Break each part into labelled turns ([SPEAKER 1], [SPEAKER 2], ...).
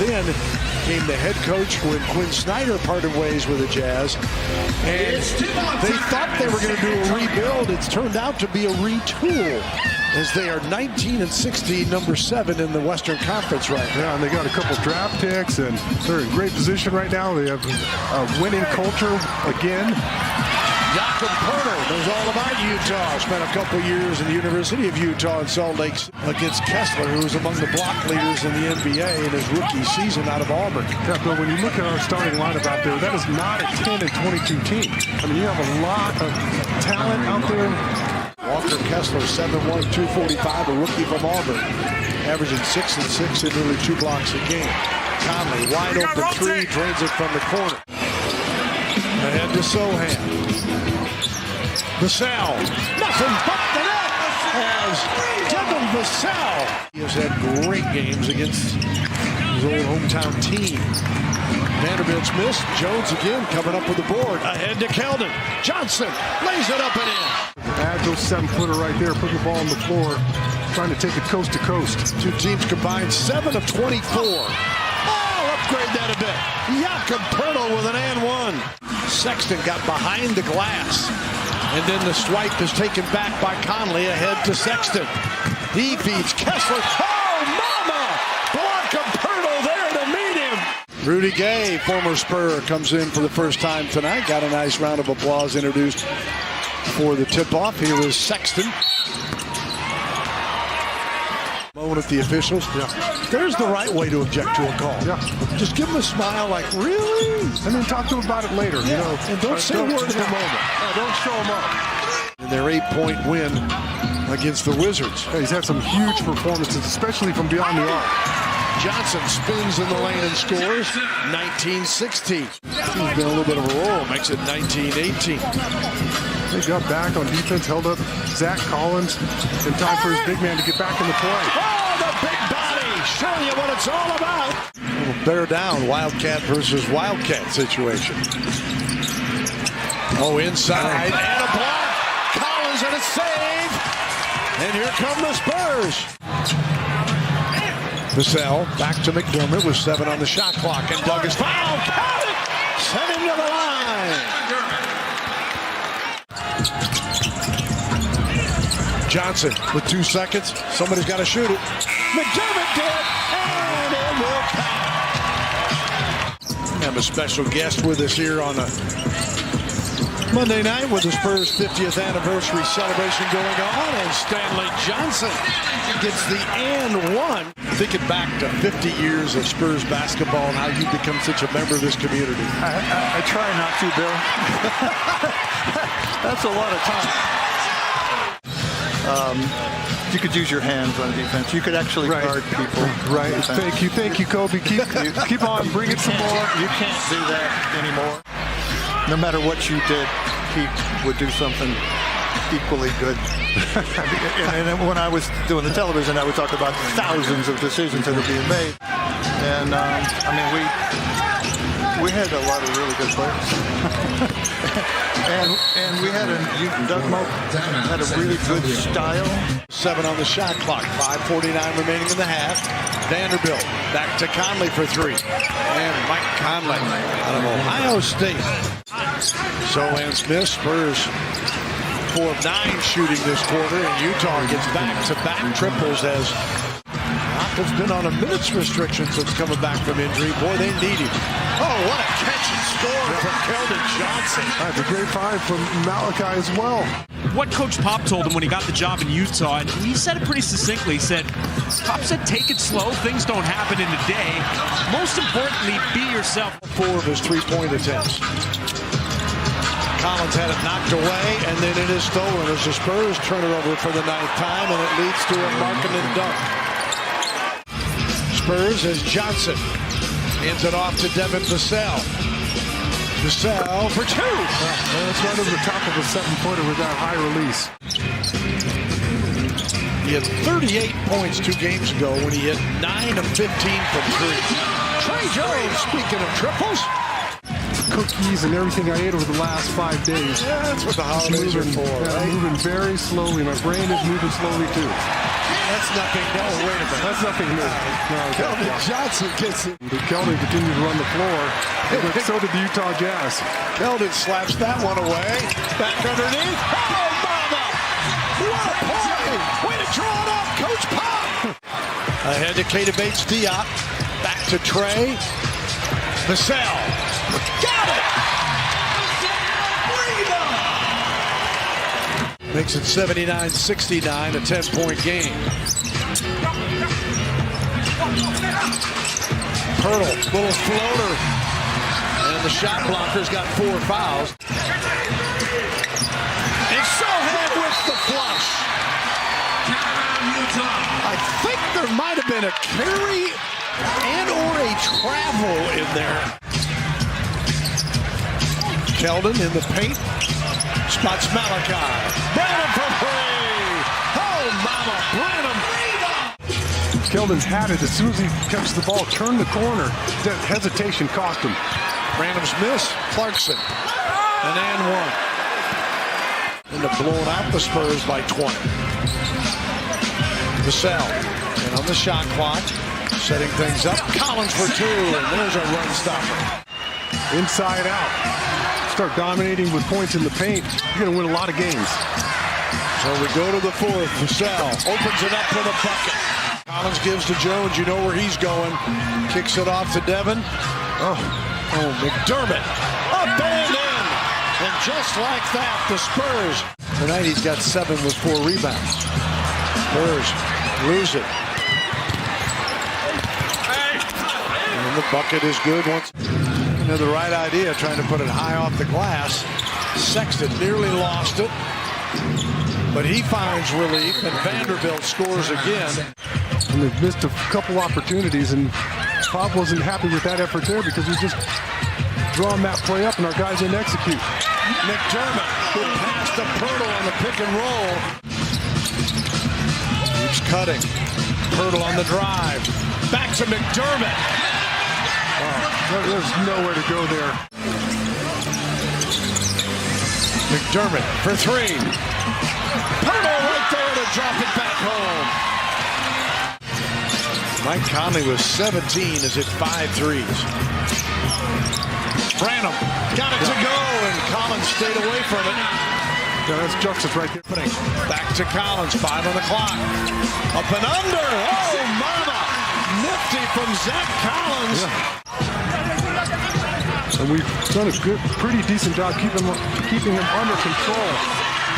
[SPEAKER 1] then became the head coach when Quinn Snyder parted ways with the Jazz. And they thought they were going to do a rebuild. It's turned out to be a retool, as they are 19-16, number 7 in the Western Conference right now.
[SPEAKER 2] Yeah, and they got a couple draft picks, and they're in great position right now. They have a winning culture again.
[SPEAKER 1] Jakob Poeltl knows all about Utah. Spent a couple years in the University of Utah in Salt Lake against Kessler, who was among the block leaders in the NBA in his rookie season out of Auburn.
[SPEAKER 2] Yeah, Bill, when you look at our starting lineup out there, that is not a 10-22 team. I mean, you have a lot of talent out there.
[SPEAKER 1] Walker Kessler, 7'1", 245, a rookie from Auburn, averaging 6 and 6 in nearly 2 blocks a game. Conley, wide open three, drains it from the corner. Ahead to Sohan. Vassell, nothing but the net as Devin Vassell. He has had great games against his old hometown team. Vanderbilt's missed. Jones again coming up with the board. Ahead to Keldon. Johnson lays it up and in.
[SPEAKER 2] Agile 7-footer right there, putting the ball on the floor, trying to take it coast to coast.
[SPEAKER 1] Two teams combined 7 of 24. Oh, upgrade that a bit. Jakob Poeltl with an and one. Sexton got behind the glass. And then the swipe is taken back by Conley ahead to Sexton. He feeds Kessler. Oh, mama! Jakob Poeltl there to meet him. Rudy Gay, former Spur, comes in for the first time tonight. Got a nice round of applause introduced for the tip-off. Here is Sexton. Moment at the officials.
[SPEAKER 2] Yeah.
[SPEAKER 1] There's the right way to object to a call.
[SPEAKER 2] Yeah.
[SPEAKER 1] Just give them a smile like, really?
[SPEAKER 2] And then talk to them about it later.
[SPEAKER 1] Yeah.
[SPEAKER 2] You know,
[SPEAKER 1] and don't say a word in the moment.
[SPEAKER 2] Don't show them up.
[SPEAKER 1] And their 8-point win against the Wizards.
[SPEAKER 2] Yeah, he's had some huge performances, especially from beyond the arc.
[SPEAKER 1] Johnson spins in the lane and scores. 19-16. He's been a little bit of a roll. Makes it 19-18.
[SPEAKER 2] They got back on defense, held up Zach Collins in time for his big man to get back in the play.
[SPEAKER 1] Oh, the big body showing you what it's all about. A little bear down, Wildcat versus Wildcat situation. Oh, inside, and a block. Collins and a save. And here come the Spurs. Vassell back to McDermott with 7 on the shot clock, and Doug is fouled. Count it! Send him to the line. Johnson with 2 seconds. Somebody's got to shoot it. McDermott did, and it will count. We have a special guest with us here on a Monday night with the Spurs' 50th anniversary celebration going on, and Stanley Johnson gets the and one. Thinking back to 50 years of Spurs basketball and how you become such a member of this community.
[SPEAKER 3] I try not to, Bill. That's a lot of time. You could use your hands on defense. You could actually guard people.
[SPEAKER 2] Right. Thank you, Kobe. Keep on, bring it some more.
[SPEAKER 3] You can't do that anymore. No matter what you did, he would do something equally good. and when I was doing the television, I would talk about thousands of decisions that are being made. And I mean, we had a lot of really good players. and we had Doug Moak had a really good style.
[SPEAKER 1] 7 on the shot clock, 5:49 remaining in the half. Vanderbilt back to Conley for 3. And Mike Conley out of Ohio State. Sohan Smith, Spurs 4 of 9 shooting this quarter, and Utah gets back-to-back triples as Malcolm's been on a minutes restriction since coming back from injury. Boy, they need him. Oh, what a catch and score from Keldon Johnson.
[SPEAKER 2] That's a great find from Malachi as well.
[SPEAKER 4] What Coach Pop told him when he got the job in Utah, and he said it pretty succinctly. He said, Pop said, take it slow. Things don't happen in a day. Most importantly, be yourself.
[SPEAKER 1] 4 of his 3-point attempts. Collins had it knocked away, and then it is stolen as the Spurs turn it over for the 9th time, and it leads to a Markkanen dunk. Spurs as Johnson hands it off to Devin Vassell. Vassell for 2.
[SPEAKER 2] That's right over the top of a 7-footer with that high release.
[SPEAKER 1] He had 38 points 2 games ago when he hit 9 of 15 from 3. Trey Jones, speaking of triples.
[SPEAKER 2] Cookies and everything I ate over the last 5 days.
[SPEAKER 1] Yeah, that's what the holidays are for, right?
[SPEAKER 2] Moving very slowly. My brain is moving slowly too.
[SPEAKER 1] That's nothing. No, wait a minute.
[SPEAKER 2] That's nothing new. No,
[SPEAKER 1] Keldon Johnson gets it.
[SPEAKER 2] But Keldon continued to run the floor, but so did the Utah Jazz.
[SPEAKER 1] Keldon slaps that one away. Back underneath. Oh, mama! What a play! Way to draw it up, Coach Pop! Ahead to Keita Bates-Diop. Back to Trey. Vassell. Got it! Makes it 79-69, a 10-point game. Pirtle, little floater. And the shot blocker's got 4 fouls. And Sohan with the flush. I think there might have been a carry and or a travel in there. Keldon in the paint. Spots Malachi. Branham for 3. Oh, mama, Branham.
[SPEAKER 2] Keldon's had it as soon as he catches the ball, turned the corner. That hesitation cost him.
[SPEAKER 1] Branham's miss. Clarkson. And one. End up blowing out the Spurs by 20. Vassell. And on the shot clock. Setting things up. Collins for 2. And there's a run stopper.
[SPEAKER 2] Inside out. Start dominating with points in the paint, you're going to win a lot of games.
[SPEAKER 1] So we go to the 4th. Vassell opens it up for the bucket. Collins gives to Jones. You know where he's going. Kicks it off to Devin. Oh, McDermott. Up and in. And just like that, the Spurs. Tonight he's got 7 with 4 rebounds. Spurs lose it. And the bucket is good once. The right idea, trying to put it high off the glass. Sexton nearly lost it, but he finds relief, and Vanderbilt scores again.
[SPEAKER 2] And they've missed a couple opportunities, and Pop wasn't happy with that effort there because he's just drawing that play up, and our guys didn't execute.
[SPEAKER 1] McDermott, good pass to Pirtle on the pick and roll. Keeps cutting. Pirtle on the drive. Back to McDermott.
[SPEAKER 2] There's nowhere to go there.
[SPEAKER 1] McDermott for 3. Pirtle right there to drop it back home. Mike Conley was 17 as hit 5 threes. Branham got it to go, and Collins stayed away from it.
[SPEAKER 2] Yeah, that's justice right there.
[SPEAKER 1] Back to Collins, 5 on the clock. Up and under. Oh, mama. Nifty from Zach Collins.
[SPEAKER 2] Yeah. And we've done a pretty decent job keeping him under control.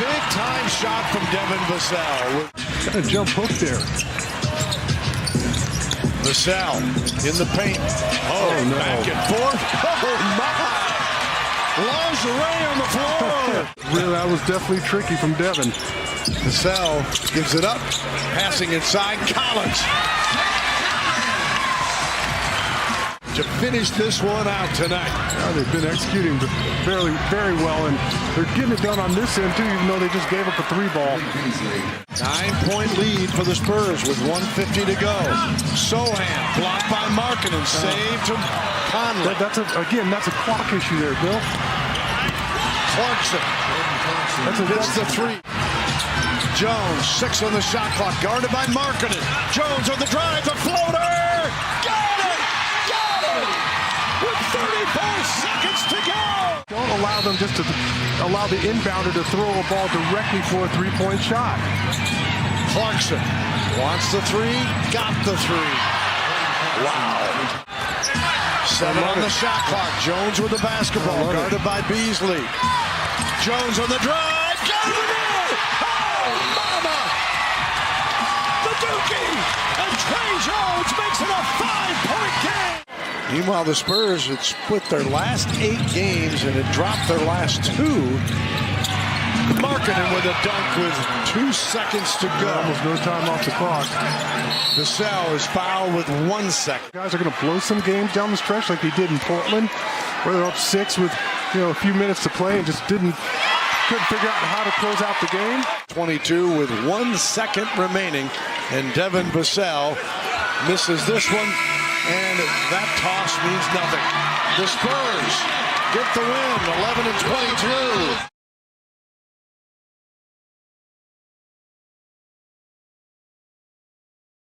[SPEAKER 1] Big time shot from Devin Vassell.
[SPEAKER 2] Got a jump hook there.
[SPEAKER 1] Vassell in the paint. Oh, no. Back and forth. Oh, my. Lingerie on the floor.
[SPEAKER 2] Really, that was definitely tricky from Devin.
[SPEAKER 1] Vassell gives it up. Passing inside. Collins. To finish this one out tonight.
[SPEAKER 2] They've been executing very well, and they're getting it done on this end, too, even though they just gave up a 3-ball.
[SPEAKER 1] 9-point lead for the Spurs with 1:50 to go. Sohan blocked by Markkanen, saved to Conley.
[SPEAKER 2] That's a clock issue there, Bill.
[SPEAKER 1] Clarkson. That's the 3. Jones, 6 on the shot clock, guarded by Markkanen. Jones on the drive, the floater. Got it! With 34 seconds to go!
[SPEAKER 2] Don't allow them just to allow the inbounder to throw a ball directly for a 3-point shot.
[SPEAKER 1] Clarkson wants the 3, got the 3. Wow. 7 on the shot clock. Jones with the basketball, guarded by Beasley. Jones on the drive, got it in! Oh, mama! The Dookie! And Trey Jones makes it a 5-point game! Meanwhile, the Spurs had split their last 8 games and had dropped their last 2. Markkanen with a dunk with 2 seconds to go.
[SPEAKER 2] Almost no time off the clock.
[SPEAKER 1] Vassell is fouled with 1 second.
[SPEAKER 2] Guys are going to blow some games down the stretch like they did in Portland, where they're up 6 with a few minutes to play and just couldn't figure out how to close out the game.
[SPEAKER 1] 22 with 1 second remaining, and Devin Vassell misses this one. And that toss means nothing. The Spurs get the win, 11-22.